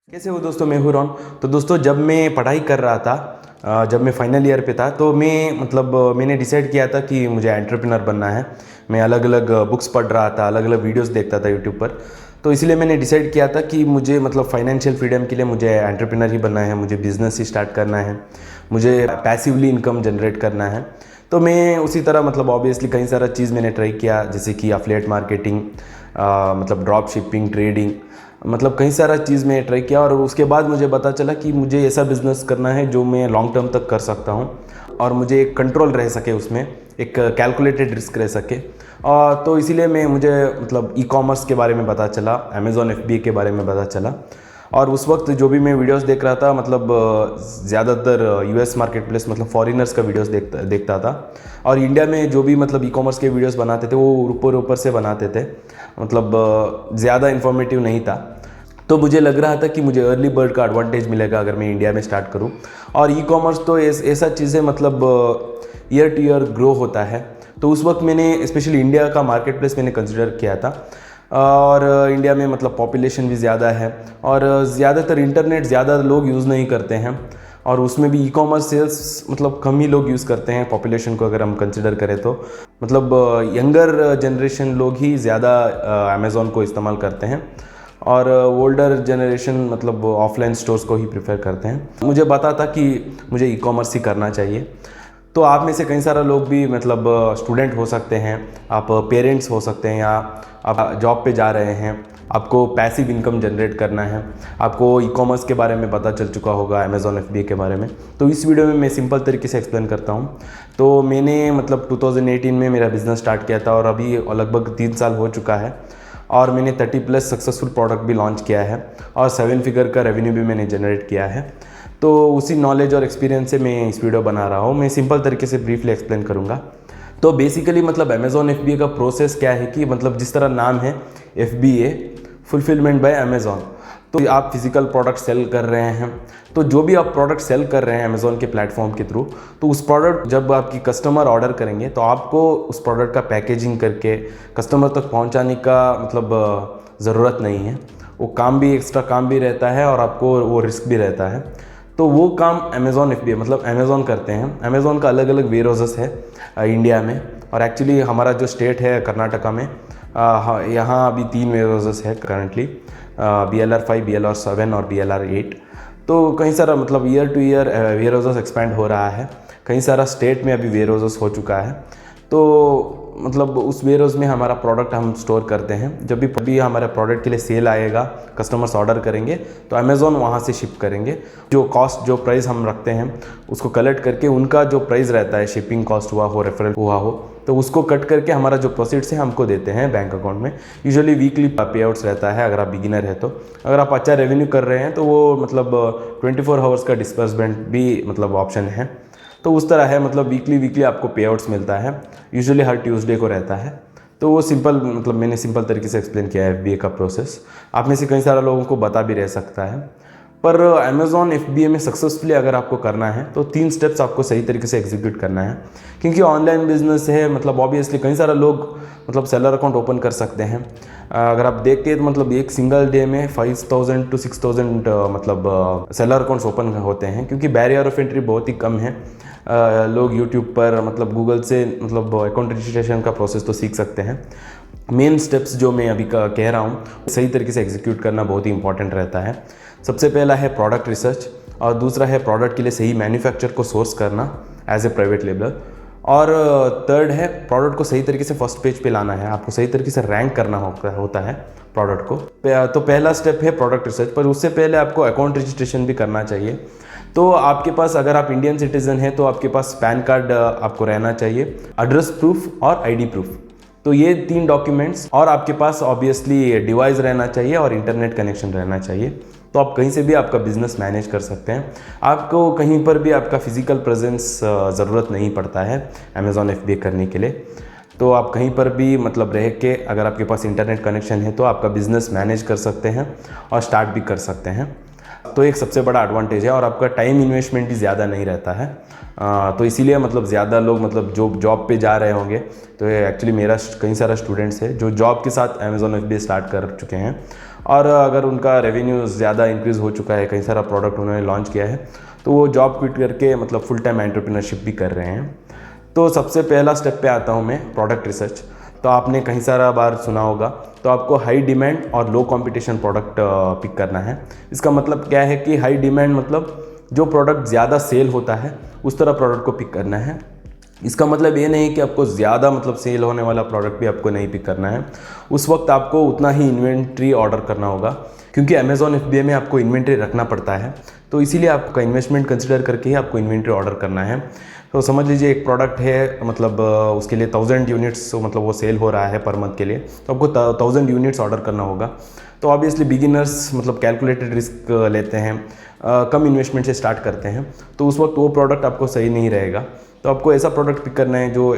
कैसे हो दोस्तों, मैं हूँ रॉन। तो दोस्तों, जब मैं पढ़ाई कर रहा था, जब मैं फाइनल ईयर पे था, तो मैंने डिसाइड किया था कि मुझे एंटरप्रेन्योर बनना है। मैं अलग अलग बुक्स पढ़ रहा था, अलग अलग वीडियोस देखता था यूट्यूब पर। तो इसलिए मैंने डिसाइड किया था कि मुझे फाइनेंशियल फ्रीडम के लिए मुझे एंटरप्रेन्योर ही बनना है, मुझे बिजनेस ही स्टार्ट करना है, मुझे पैसिवली इनकम जनरेट करना है। तो मैं उसी तरह ऑब्वियसली कई सारा चीज़ मैंने ट्राई किया, जैसे कि affiliate marketing, drop shipping, trading, कई सारा चीज़ मैं ट्राई किया। और उसके बाद मुझे पता चला कि मुझे ऐसा बिज़नेस करना है जो मैं लॉन्ग टर्म तक कर सकता हूँ और मुझे एक कंट्रोल रह सके, उसमें एक कैलकुलेटेड रिस्क रह सके। और तो इसीलिए मुझे ई कॉमर्स के बारे में पता चला, अमेज़ॉन FBA के बारे में पता चला। और उस वक्त जो भी मैं वीडियोस देख रहा था, ज़्यादातर US मार्केट प्लेस, फॉरेनर्स का वीडियोस देखता था। और इंडिया में जो भी ई कॉमर्स के वीडियोस बनाते थे, वो ऊपर ऊपर से बनाते थे, ज़्यादा इन्फॉर्मेटिव नहीं था। तो मुझे लग रहा था कि मुझे अर्ली बर्ड का एडवांटेज मिलेगा अगर मैं इंडिया में स्टार्ट करूं। और ई कॉमर्स तो ऐसा चीज़ है, ईयर टू ईयर ग्रो होता है। तो उस वक्त मैंने स्पेशली इंडिया का मार्केट प्लेस मैंने कंसिडर किया था। और इंडिया में पॉपुलेशन भी ज़्यादा है और ज़्यादातर इंटरनेट ज़्यादा लोग यूज़ नहीं करते हैं। और उसमें भी ई कॉमर्स सेल्स कम ही लोग यूज़ करते हैं पॉपुलेशन को अगर हम कंसिडर करें तो। यंगर जनरेशन लोग ही ज़्यादा अमेज़ॉन को इस्तेमाल करते हैं और ओल्डर जनरेशन ऑफलाइन स्टोर्स को ही प्रेफर करते हैं। मुझे पता था कि मुझे ई कॉमर्स ही करना चाहिए। तो आप में से कई सारा लोग भी स्टूडेंट हो सकते हैं, आप पेरेंट्स हो सकते हैं, या आप जॉब पे जा रहे हैं, आपको पैसिव इनकम जनरेट करना है, आपको ई कॉमर्स के बारे में पता चल चुका होगा, अमेज़ॉन FBA के बारे में। तो इस वीडियो में मैं सिंपल तरीके से एक्सप्लेन करता हूँ। तो मैंने 2018 में मेरा बिज़नेस स्टार्ट किया था और अभी लगभग 3 साल हो चुका है। और मैंने 30+ सक्सेसफुल प्रोडक्ट भी लॉन्च किया है और 7 फिगर का रेवेन्यू भी मैंने जनरेट किया है। तो उसी नॉलेज और एक्सपीरियंस से मैं इस वीडियो बना रहा हूँ। मैं सिंपल तरीके से ब्रीफली एक्सप्लेन करूँगा। तो बेसिकली अमेज़ॉन FBA का प्रोसेस क्या है कि जिस तरह नाम है FBA, फुलफिलमेंट बाय अमेज़ॉन। तो आप फिजिकल प्रोडक्ट सेल कर रहे हैं, तो जो भी आप प्रोडक्ट सेल कर रहे हैं अमेज़ॉन के प्लेटफॉर्म के थ्रू, तो उस प्रोडक्ट जब आपकी कस्टमर ऑर्डर करेंगे तो आपको उस प्रोडक्ट का पैकेजिंग करके कस्टमर तक पहुंचाने का ज़रूरत नहीं है। वो काम भी, एक्स्ट्रा काम भी रहता है और आपको वो रिस्क भी रहता है। तो वो काम अमेज़ॉन FBA अमेज़ॉन करते हैं। अमेज़ॉन का अलग अलग वेयर हाउसेस है इंडिया में, और एक्चुअली हमारा जो स्टेट है कर्नाटका में, यहाँ अभी 3 वेयर हाउसेस है करंटली, BLR5, BLR7 और BLR8। तो कई सारा year to year warehouses expand हो रहा है। कई सारा स्टेट में अभी वेयर हाउसेस हो चुका है। तो उस वेयर हाउस में हमारा प्रोडक्ट हम स्टोर करते हैं। जब भी हमारे प्रोडक्ट के लिए सेल आएगा, कस्टमर्स ऑर्डर करेंगे, तो अमेज़ॉन वहाँ से शिप करेंगे। जो प्राइस हम रखते हैं उसको कलेक्ट करके, उनका जो प्राइस रहता है, शिपिंग कॉस्ट हुआ हो, रेफरल हुआ हो, तो उसको कट करके हमारा जो प्रोसीड्स है हमको देते हैं बैंक अकाउंट में। यूजुअली वीकली पे आउट्स रहता है अगर आप बिगिनर है तो। अगर आप अच्छा रेवेन्यू कर रहे हैं तो वो 24 आवर्स का डिस्बर्समेंट भी ऑप्शन है। तो उस तरह है, वीकली आपको पे आउट्स मिलता है, यूजुअली हर ट्यूसडे को रहता है। तो वो सिंपल मैंने सिंपल तरीके से एक्सप्लेन किया है FBA का प्रोसेस। आप में से कई सारे लोगों को बता भी रह सकता है। पर अमेज़ॉन FBA में सक्सेसफुली अगर आपको करना है तो 3 स्टेप्स आपको सही तरीके से एग्जीक्यूट करना है। क्योंकि ऑनलाइन बिजनेस है, ऑब्वियसली कई सारे लोग सेलर अकाउंट ओपन कर सकते हैं। अगर आप देखते हैं तो एक सिंगल डे में 5000 to 6000 सेलर अकाउंट्स ओपन होते हैं, क्योंकि बैरियर ऑफ एंट्री बहुत ही कम है। लोग यूट्यूब पर गूगल से अकाउंट रजिस्ट्रेशन का प्रोसेस तो सीख सकते हैं। मेन स्टेप्स जो मैं अभी कह रहा हूँ, सही तरीके से एग्जीक्यूट करना बहुत ही इंपॉर्टेंट रहता है। सबसे पहला है प्रोडक्ट रिसर्च, और दूसरा है प्रोडक्ट के लिए सही मैन्युफैक्चर को सोर्स करना एज ए प्राइवेट लेबलर, और थर्ड है प्रोडक्ट को सही तरीके से फर्स्ट पेज पे लाना है। आपको सही तरीके से रैंक करना होता है प्रोडक्ट को। तो पहला स्टेप है प्रोडक्ट रिसर्च, पर उससे पहले आपको अकाउंट रजिस्ट्रेशन भी करना चाहिए। तो आपके पास, अगर आप इंडियन सिटीजन हैं, तो आपके पास पैन कार्ड आपको रहना चाहिए, एड्रेस प्रूफ और ID प्रूफ। तो ये 3 डॉक्यूमेंट्स, और आपके पास ऑब्वियसली डिवाइस रहना चाहिए और इंटरनेट कनेक्शन रहना चाहिए। तो आप कहीं से भी आपका बिजनेस मैनेज कर सकते हैं। आपको कहीं पर भी आपका फिजिकल प्रेजेंस ज़रूरत नहीं पड़ता है अमेज़ॉन FBA करने के लिए। तो आप कहीं पर भी रह के, अगर आपके पास इंटरनेट कनेक्शन है, तो आपका बिजनेस मैनेज कर सकते हैं और स्टार्ट भी कर सकते हैं। तो एक सबसे बड़ा एडवांटेज है, और आपका टाइम इन्वेस्टमेंट भी ज़्यादा नहीं रहता है। तो इसीलिए ज़्यादा लोग जो जॉब पे जा रहे होंगे, तो एक्चुअली मेरा कई सारा स्टूडेंट्स है जो जॉब के साथ अमेज़ॉन FBA स्टार्ट कर चुके हैं, और अगर उनका रेवेन्यू ज़्यादा इंक्रीज़ हो चुका है, कई सारा प्रोडक्ट उन्होंने लॉन्च किया है, तो वो जॉब क्विट करके मतलब फुल टाइम एंटरप्रेन्योरशिप भी कर रहे हैं। तो सबसे पहला स्टेप पे आता हूँ मैं, प्रोडक्ट रिसर्च। तो आपने कहीं सारा बार सुना होगा, तो आपको हाई डिमांड और लो कंपटीशन प्रोडक्ट पिक करना है। इसका मतलब क्या है कि हाई डिमांड मतलब जो प्रोडक्ट ज़्यादा सेल होता है उस तरह प्रोडक्ट को पिक करना है। इसका मतलब ये नहीं कि आपको ज़्यादा मतलब सेल होने वाला प्रोडक्ट भी आपको नहीं पिक करना है। उस वक्त आपको उतना ही इन्वेंट्री ऑर्डर करना होगा, क्योंकि अमेज़ॉन FBA में आपको इन्वेंट्री रखना पड़ता है। तो इसीलिए आपका इन्वेस्टमेंट कंसिडर करके ही आपको इन्वेंट्री ऑर्डर करना है। तो समझ लीजिए एक प्रोडक्ट है, मतलब उसके लिए 1000 यूनिट्स मतलब वो सेल हो रहा है पर मंथ के लिए, तो आपको 1000 यूनिट्स ऑर्डर करना होगा। तो ऑब्वियसली बिगिनर्स मतलब कैलकुलेटेड रिस्क लेते हैं, कम इन्वेस्टमेंट से स्टार्ट करते हैं, तो उस वक्त वो प्रोडक्ट आपको सही नहीं रहेगा। तो आपको ऐसा प्रोडक्ट पिक करना है जो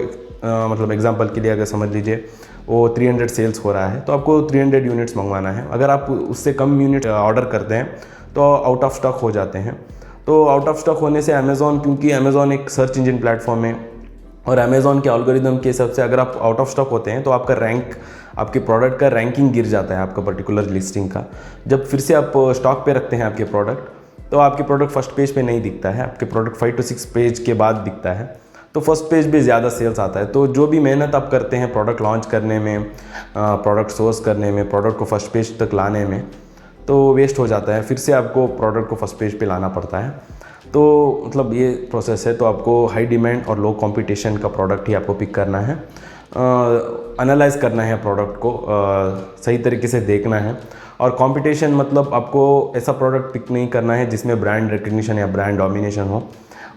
मतलब एग्जांपल के लिए अगर समझ लीजिए वो 300 सेल्स हो रहा है, तो आपको 300 यूनिट्स मंगवाना है। अगर आप उससे कम यूनिट ऑर्डर करते हैं तो आउट ऑफ स्टॉक हो जाते हैं। तो आउट ऑफ स्टॉक होने से अमेज़ॉन, क्योंकि अमेज़ॉन एक सर्च इंजन प्लेटफॉर्म है और अमेज़ॉन के एल्गोरिदम के हिसाब से अगर आप आउट ऑफ स्टॉक होते हैं तो आपका रैंक, आपके प्रोडक्ट का रैंकिंग गिर जाता है आपका पर्टिकुलर लिस्टिंग का। जब फिर से आप स्टॉक पे रखते हैं आपके प्रोडक्ट, तो आपके प्रोडक्ट फर्स्ट पेज पे नहीं दिखता है, आपके प्रोडक्ट 5 to 6 पेज के बाद दिखता है। तो फर्स्ट पेज पे ज़्यादा सेल्स आता है। तो जो भी मेहनत आप करते हैं प्रोडक्ट लॉन्च करने में, प्रोडक्ट सोर्स करने में, प्रोडक्ट को फर्स्ट पेज तक लाने में, तो वेस्ट हो जाता है। फिर से आपको प्रोडक्ट को फर्स्ट पेज पे लाना पड़ता है। तो मतलब ये प्रोसेस है। तो आपको हाई डिमांड और लो कंपटीशन का प्रोडक्ट ही आपको पिक करना है, एनालाइज करना है प्रोडक्ट को, सही तरीके से देखना है। और कंपटीशन मतलब आपको ऐसा प्रोडक्ट पिक नहीं करना है जिसमें ब्रांड रिकग्निशन या ब्रांड डोमिनेशन हो।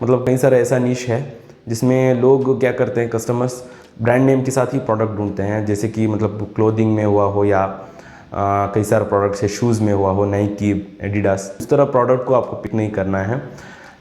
मतलब कई सारा ऐसा निश है जिसमें लोग क्या करते हैं, कस्टमर्स ब्रांड नेम के साथ ही प्रोडक्ट ढूंढते हैं, जैसे कि मतलब क्लोथिंग में हुआ हो या कई सारे प्रोडक्ट्स है, शूज़ में हुआ हो, नाइकी, एडिडास, इस तरह प्रोडक्ट को आपको पिक नहीं करना है।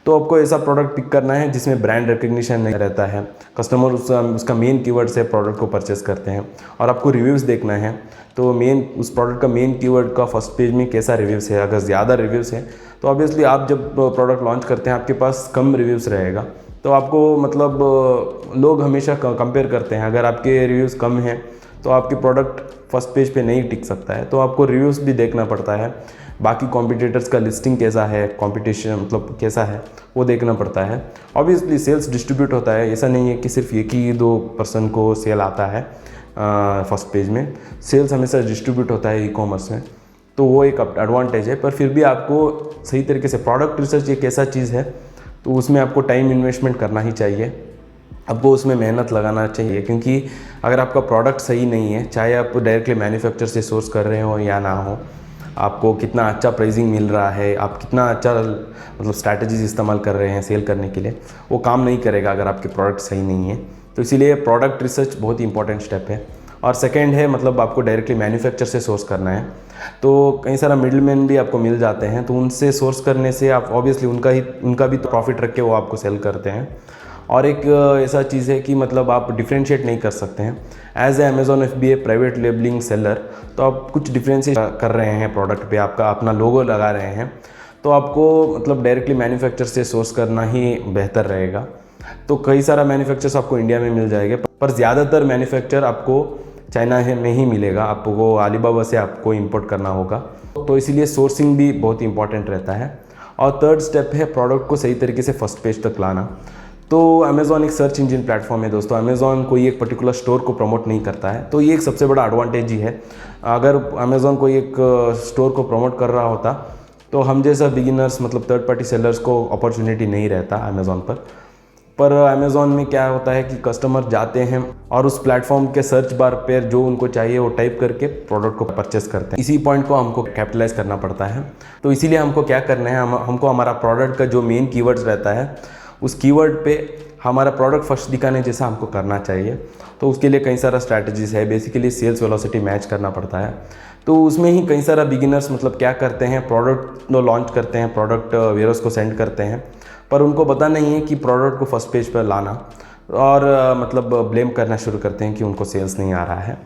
तो आपको ऐसा प्रोडक्ट पिक करना है जिसमें ब्रांड रिकग्निशन नहीं रहता है, कस्टमर उसका मेन कीवर्ड से प्रोडक्ट को परचेस करते हैं। और आपको रिव्यूज़ देखना है, तो मेन उस प्रोडक्ट का मेन कीवर्ड का फर्स्ट पेज में कैसा रिव्यूज़ है। अगर ज़्यादा रिव्यूज़ है तो ऑब्वियसली आप जब प्रोडक्ट लॉन्च करते हैं आपके पास कम रिव्यूज़ रहेगा, तो आपको मतलब लोग हमेशा कंपेयर करते हैं। अगर आपके रिव्यूज़ कम हैं तो आपके प्रोडक्ट फर्स्ट पेज पे नहीं टिक सकता है। तो आपको रिव्यूज़ भी देखना पड़ता है, बाकी कॉम्पिटिटर्स का लिस्टिंग कैसा है, कंपटीशन मतलब कैसा है, वो देखना पड़ता है। ऑब्वियसली सेल्स डिस्ट्रीब्यूट होता है, ऐसा नहीं है कि सिर्फ एक ही 2 पर्सन को सेल आता है फर्स्ट पेज में। सेल्स हमेशा डिस्ट्रीब्यूट होता है ई-कॉमर्स में, तो वो एक एडवांटेज है। पर फिर भी आपको सही तरीके से प्रोडक्ट रिसर्च एक ऐसा चीज़ है, तो उसमें आपको टाइम इन्वेस्टमेंट करना ही चाहिए, आपको उसमें मेहनत लगाना चाहिए। क्योंकि अगर आपका प्रोडक्ट सही नहीं है, चाहे आप डायरेक्टली मैन्युफैक्चर से सोर्स कर रहे हो या ना हो, आपको कितना अच्छा प्राइसिंग मिल रहा है, आप कितना अच्छा मतलब स्ट्रैटेजीज इस्तेमाल कर रहे हैं सेल करने के लिए, वो काम नहीं करेगा अगर आपके प्रोडक्ट सही नहीं है। तो इसीलिए प्रोडक्ट रिसर्च बहुत ही इंपॉर्टेंट स्टेप है। और सेकेंड है मतलब आपको डायरेक्टली मैन्युफैक्चर से सोर्स करना है। तो कई सारा मिडिल मैन भी आपको मिल जाते हैं, तो उनसे सोर्स करने से आप ऑब्वियसली उनका भी तो प्रॉफिट रख के वो आपको सेल करते हैं। और एक ऐसा चीज़ है कि मतलब आप डिफ्रेंशिएट नहीं कर सकते हैं as a Amazon FBA private labelling seller. तो आप कुछ डिफ्रेंशिएट कर रहे हैं प्रोडक्ट पे, आपका अपना लोगो लगा रहे हैं, तो आपको मतलब डायरेक्टली मैन्युफैक्चर से सोर्स करना ही बेहतर रहेगा। तो कई सारा मैन्युफैक्चर्स आपको इंडिया में मिल जाएंगे, पर ज़्यादातर मैन्युफैक्चर आपको चाइना में ही मिलेगा, आपको अलीबाबा से आपको इंपोर्ट करना होगा। तो इसीलिए सोर्सिंग भी बहुत इंपॉर्टेंट रहता है। और थर्ड स्टेप है प्रोडक्ट को सही तरीके से फर्स्ट पेज तक लाना। तो अमेज़ॉन एक सर्च इंजन प्लेटफॉर्म है दोस्तों, अमेज़ॉन कोई एक पर्टिकुलर स्टोर को प्रमोट नहीं करता है, तो ये एक सबसे बड़ा एडवांटेज ही है। अगर अमेज़ॉन कोई एक स्टोर को प्रमोट कर रहा होता तो हम जैसा बिगिनर्स मतलब थर्ड पार्टी सेलर्स को अपॉर्चुनिटी नहीं रहता अमेज़ॉन पर अमेज़ॉन में क्या होता है कि कस्टमर जाते हैं और उस प्लेटफॉर्म के सर्च बार पर जो उनको चाहिए वो टाइप करके प्रोडक्ट को परचेस करते हैं। इसी पॉइंट को हमको कैपिटलाइज करना पड़ता है। तो इसीलिए हमको क्या करना है, हमको हमारा प्रोडक्ट का जो मेन कीवर्ड्स रहता है उस कीवर्ड पे हमारा प्रोडक्ट फर्स्ट दिखाने जैसा हमको करना चाहिए। तो उसके लिए कई सारा स्ट्रैटेजीज है, बेसिकली सेल्स वेलोसिटी मैच करना पड़ता है। तो उसमें ही कई सारा बिगिनर्स मतलब क्या करते हैं, प्रोडक्ट लॉन्च करते हैं, प्रोडक्ट वेयरहाउस को सेंड करते हैं, पर उनको पता नहीं है कि प्रोडक्ट को फर्स्ट पेज पर लाना, और मतलब ब्लेम करना शुरू करते हैं कि उनको सेल्स नहीं आ रहा है।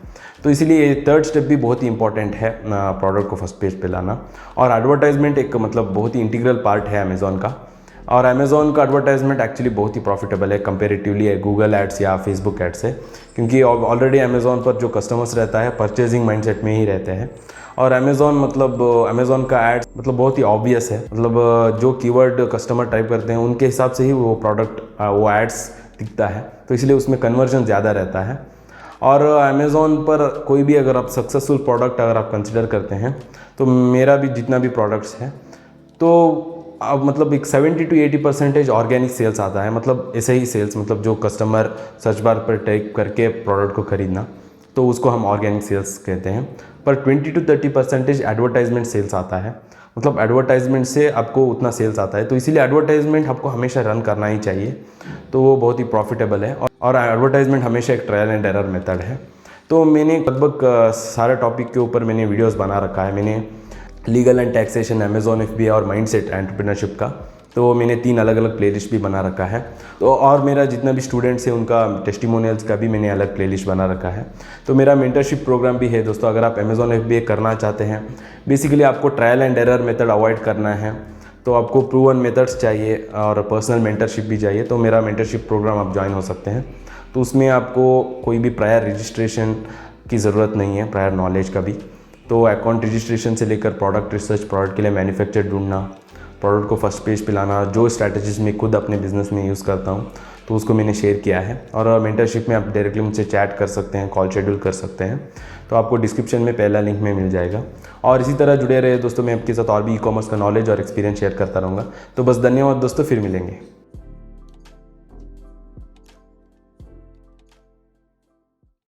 तो इसीलिए थर्ड स्टेप भी बहुत ही इंपॉर्टेंट है, प्रोडक्ट को फर्स्ट पेज पे लाना। और एडवर्टाइजमेंट एक मतलब बहुत ही इंटीग्रल पार्ट है अमेज़ॉन का, और अमेज़ॉन का एडवर्टाइजमेंट एक्चुअली बहुत ही प्रॉफिटेबल है कंपेरेटिवली गूगल एड्स या फेसबुक एड्स से, क्योंकि ऑलरेडी अमेज़ॉन पर जो कस्टमर्स रहता है परचेजिंग माइंडसेट में ही रहते हैं, और अमेज़ॉन मतलब अमेज़ॉन का एड्स मतलब बहुत ही ऑब्वियस है, मतलब जो कीवर्ड कस्टमर टाइप करते हैं उनके हिसाब से ही वो प्रोडक्ट वो एड्स दिखता है, तो इसलिए उसमें कन्वर्जन ज़्यादा रहता है। और अमेज़ॉन पर कोई भी अगर आप सक्सेसफुल प्रोडक्ट अगर आप कंसिडर करते हैं, तो मेरा भी जितना भी प्रोडक्ट्स है तो अब मतलब एक 70 to 80% ऑर्गेनिक सेल्स आता है, मतलब ऐसे ही सेल्स, मतलब जो कस्टमर सर्च बार पर टाइप करके प्रोडक्ट को ख़रीदना, तो उसको हम ऑर्गेनिक सेल्स कहते हैं। पर 20 to 30% एडवर्टाइजमेंट सेल्स आता है, मतलब एडवर्टाइजमेंट से आपको उतना सेल्स आता है, तो इसीलिए एडवर्टाइजमेंट आपको हमेशा रन करना ही चाहिए, तो वो बहुत ही प्रॉफिटेबल है। और एडवर्टाइजमेंट हमेशा एक ट्रायल एंड एरर मेथड है। तो मैंने लगभग सारे टॉपिक के ऊपर मैंने वीडियोस बना रखा है। मैंने legal and taxation, Amazon FBA और माइंडसेट एंटरप्रेन्योरशिप का, तो मैंने 3 अलग अलग प्लेलिस्ट भी बना रखा है। तो और मेरा जितना भी स्टूडेंट्स है उनका टेस्टिमोनियल्स का भी मैंने अलग प्लेलिस्ट बना रखा है। तो मेरा मेंटरशिप प्रोग्राम भी है दोस्तों, अगर आप अमेज़ॉन FBA करना चाहते हैं, बेसिकली आपको trial and error method avoid करना है, तो आपको प्रूवन मेथड्स चाहिए और पर्सनल मेंटरशिप भी चाहिए, तो मेरा मेंटरशिप प्रोग्राम आप ज्वाइन हो सकते हैं। तो उसमें आपको कोई भी प्रायर रजिस्ट्रेशन की ज़रूरत नहीं है, प्रायर नॉलेज का भी। तो अकाउंट रजिस्ट्रेशन से लेकर प्रोडक्ट रिसर्च, प्रोडक्ट के लिए मैन्युफैक्चर ढूंढना, प्रोडक्ट को फर्स्ट पेज पे लाना, जो स्ट्रैटेजीज मैं खुद अपने बिजनेस में यूज़ करता हूँ, तो उसको मैंने शेयर किया है। और मेंटरशिप में आप डायरेक्टली मुझसे चैट कर सकते हैं, कॉल शेड्यूल कर सकते हैं, तो आपको डिस्क्रिप्शन में पहला लिंक में मिल जाएगा। और इसी तरह जुड़े रहे दोस्तों, मैं आपके साथ और भी ई-कॉमर्स का नॉलेज और एक्सपीरियंस शेयर करता रहूँगा। तो बस धन्यवाद दोस्तों, फिर मिलेंगे।